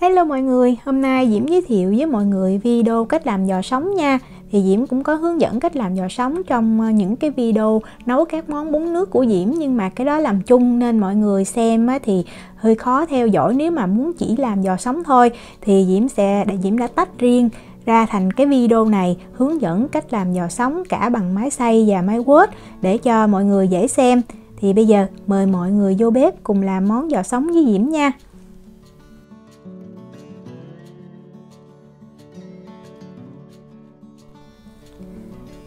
Hello mọi người, hôm nay Diễm giới thiệu với mọi người video cách làm giò sống nha. Thì Diễm cũng có hướng dẫn cách làm giò sống trong những cái video nấu các món bún nước của Diễm, nhưng mà cái đó làm chung nên mọi người xem thì hơi khó theo dõi. Nếu mà muốn chỉ làm giò sống thôi thì Diễm đã tách riêng ra thành cái video này hướng dẫn cách làm giò sống cả bằng máy xay và máy quết để cho mọi người dễ xem. Thì bây giờ mời mọi người vô bếp cùng làm món giò sống với Diễm nha.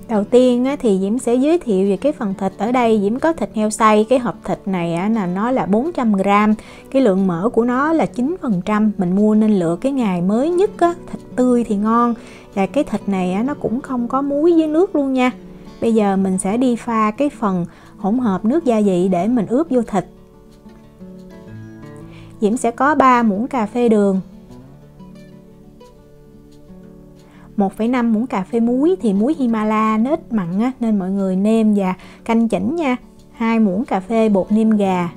Đầu tiên thì Diễm sẽ giới thiệu về cái phần thịt. Ở đây Diễm có thịt heo xay, cái hộp thịt này là nó là 400g, cái lượng mỡ của nó là 9%. Mình mua nên lựa cái ngày mới nhất, thịt tươi thì ngon. Và cái thịt này nó cũng không có muối với nước luôn nha. Bây giờ mình sẽ đi pha cái phần hỗn hợp nước gia vị để mình ướp vô thịt. Diễm sẽ có 3 muỗng cà phê đường, 1,5 muỗng cà phê muối, thì muối Himalaya nó ít mặn nên mọi người nêm và canh chỉnh nha. 2 muỗng cà phê bột nêm gà,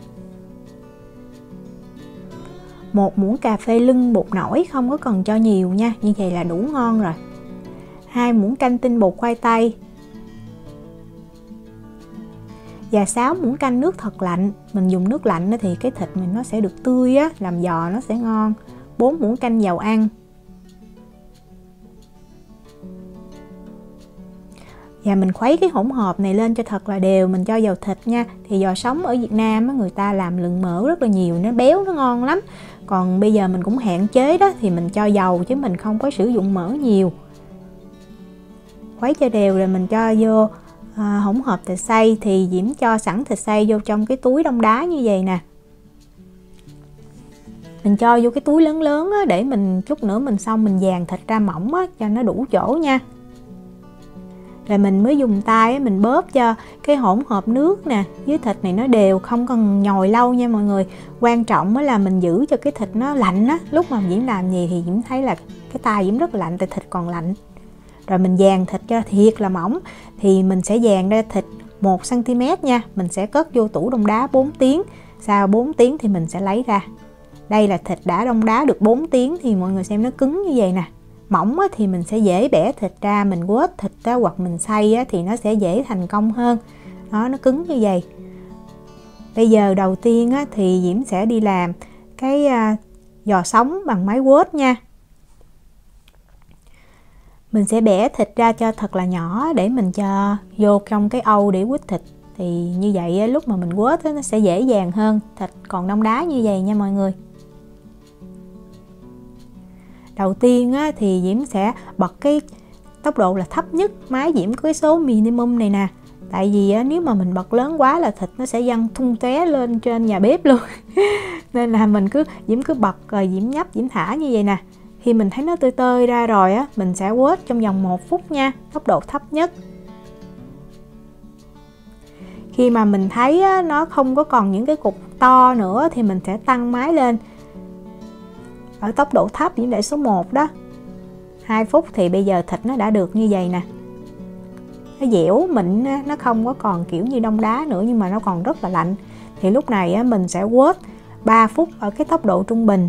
1 muỗng cà phê lưng bột nổi, không có cần cho nhiều nha, như vậy là đủ ngon rồi. 2 muỗng canh tinh bột khoai tây và 6 muỗng canh nước thật lạnh. Mình dùng nước lạnh thì cái thịt mình nó sẽ được tươi làm giò nó sẽ ngon. 4 muỗng canh dầu ăn. Và mình khuấy cái hỗn hợp này lên cho thật là đều, mình cho vào thịt nha. Thì giò sống ở Việt Nam người ta làm lượng mỡ rất là nhiều, nó béo, nó ngon lắm. Còn bây giờ mình cũng hạn chế đó thì mình cho dầu chứ mình không có sử dụng mỡ nhiều. Khuấy cho đều rồi mình cho vô hỗn hợp thịt xay. Thì Diễm cho sẵn thịt xay vô trong cái túi đông đá như vậy nè. Mình cho vô cái túi lớn lớn để mình chút nữa mình xong mình dàn thịt ra mỏng cho nó đủ chỗ nha. Rồi mình mới dùng tay mình bóp cho cái hỗn hợp nước nè với thịt này nó đều, không cần nhồi lâu nha mọi người. Quan trọng là mình giữ cho cái thịt nó lạnh lúc mà Diễm làm gì thì Diễm thấy là cái tay Diễm rất là lạnh, tại thịt còn lạnh. Rồi mình dàn thịt cho thiệt là mỏng. Thì mình sẽ dàn ra thịt 1cm nha. Mình sẽ cất vô tủ đông đá 4 tiếng. Sau 4 tiếng thì mình sẽ lấy ra. Đây là thịt đã đông đá được 4 tiếng thì mọi người xem nó cứng như vậy nè. Mỏng thì mình sẽ dễ bẻ thịt ra, mình quết thịt ra hoặc mình xay thì nó sẽ dễ thành công hơn. Nó cứng như vậy. Bây giờ đầu tiên thì Diễm sẽ đi làm cái giò sống bằng máy quết nha. Mình sẽ bẻ thịt ra cho thật là nhỏ để mình cho vô trong cái âu để quết thịt. Thì như vậy lúc mà mình quết nó sẽ dễ dàng hơn. Thịt còn đông đá như vậy nha mọi người. Đầu tiên thì Diễm sẽ bật cái tốc độ là thấp nhất. Máy Diễm có cái số minimum này nè. Tại vì nếu mà mình bật lớn quá là thịt nó sẽ văng tung tóe lên trên nhà bếp luôn. Nên là Diễm cứ bật rồi Diễm nhấp, Diễm thả như vậy nè. Khi mình thấy nó tơi tơi ra rồi mình sẽ quết trong vòng 1 phút nha, tốc độ thấp nhất. Khi mà mình thấy nó không có còn những cái cục to nữa thì mình sẽ tăng máy lên. Ở tốc độ thấp Diễm để số 1 đó. 2 phút thì bây giờ thịt nó đã được như vậy nè. Nó dẻo mịn, nó không có còn kiểu như đông đá nữa nhưng mà nó còn rất là lạnh. Thì lúc này mình sẽ quết 3 phút ở cái tốc độ trung bình.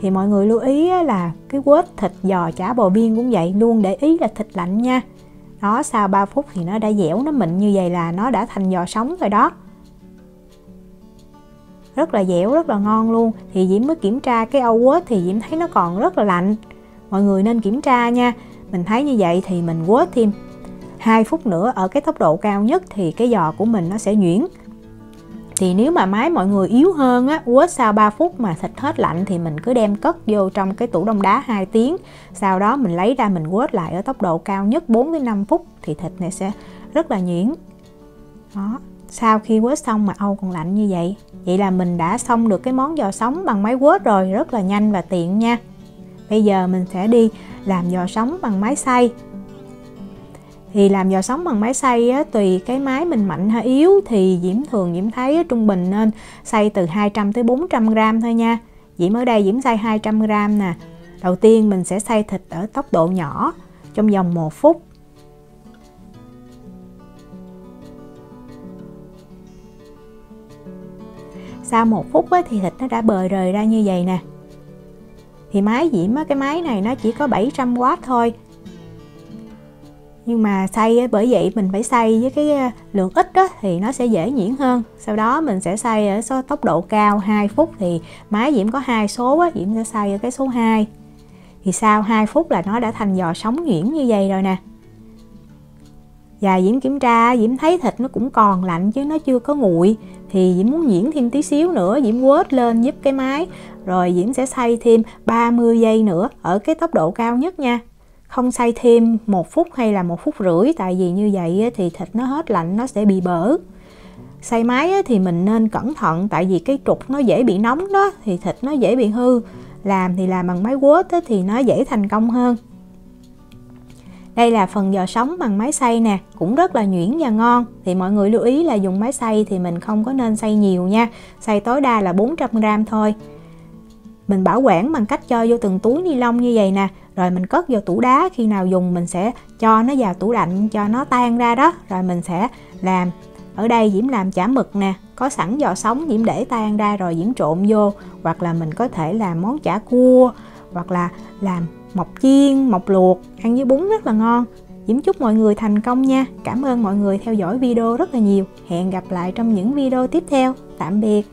Thì mọi người lưu ý là cái quết thịt giò chả bò biên cũng vậy, luôn để ý là thịt lạnh nha. Đó, sau 3 phút thì nó đã dẻo, nó mịn như vậy là nó đã thành giò sống rồi đó. Rất là dẻo, rất là ngon luôn. Thì Diễm mới kiểm tra cái âu quết thì Diễm thấy nó còn rất là lạnh. Mọi người nên kiểm tra nha. Mình thấy như vậy thì mình quết thêm 2 phút nữa ở cái tốc độ cao nhất thì cái giò của mình nó sẽ nhuyễn. Thì nếu mà máy mọi người yếu hơn quết sau 3 phút mà thịt hết lạnh thì mình cứ đem cất vô trong cái tủ đông đá 2 tiếng. Sau đó mình lấy ra mình quết lại ở tốc độ cao nhất 4 đến 5 phút thì thịt này sẽ rất là nhuyễn. Đó. Sau khi quết xong mà âu còn lạnh như vậy. Vậy là mình đã xong được cái món giò sống bằng máy quết rồi, rất là nhanh và tiện nha. Bây giờ mình sẽ đi làm giò sống bằng máy xay. Thì làm giò sống bằng máy xay tùy cái máy mình mạnh hay yếu. Thì Diễm thấy trung bình nên xay từ 200 tới 400g thôi nha. Diễm ở đây Diễm xay 200g nè. Đầu tiên mình sẽ xay thịt ở tốc độ nhỏ trong vòng 1 phút. Sau 1 phút á, thì thịt nó đã bời rời ra như vậy nè. Thì máy Diễm á, cái máy này nó chỉ có 700W thôi. Nhưng mà xay bởi vậy mình phải xay với cái lượng ít đó thì nó sẽ dễ nhuyễn hơn. Sau đó mình sẽ xay ở số tốc độ cao 2 phút, thì máy Diễm có 2 số á, Diễm sẽ xay ở cái số 2. Thì sau 2 phút là nó đã thành giò sống nhuyễn như vậy rồi nè. Và Diễm kiểm tra, Diễm thấy thịt nó cũng còn lạnh chứ nó chưa có nguội. Thì Diễm muốn nhuyễn thêm tí xíu nữa, Diễm quết lên giúp cái máy. Rồi Diễm sẽ xay thêm 30 giây nữa ở cái tốc độ cao nhất nha. Không xay thêm 1 phút hay là 1 phút rưỡi, tại vì như vậy thì thịt nó hết lạnh, nó sẽ bị bở. Xay máy thì mình nên cẩn thận, tại vì cái trục nó dễ bị nóng đó, thì thịt nó dễ bị hư. Làm thì làm bằng máy quết thì nó dễ thành công hơn. Đây là phần giò sống bằng máy xay nè, cũng rất là nhuyễn và ngon. Thì mọi người lưu ý là dùng máy xay thì mình không có nên xay nhiều nha. Xay tối đa là 400g thôi. Mình bảo quản bằng cách cho vô từng túi ni lông như vậy nè. Rồi mình cất vô tủ đá, khi nào dùng mình sẽ cho nó vào tủ lạnh cho nó tan ra đó. Rồi mình sẽ làm. Ở đây Diễm làm chả mực nè, có sẵn giò sống Diễm để tan ra rồi Diễm trộn vô. Hoặc là mình có thể làm món chả cua, hoặc là làm mọc chiên, mọc luộc, ăn với bún rất là ngon. Diễm chúc mọi người thành công nha. Cảm ơn mọi người theo dõi video rất là nhiều. Hẹn gặp lại trong những video tiếp theo. Tạm biệt.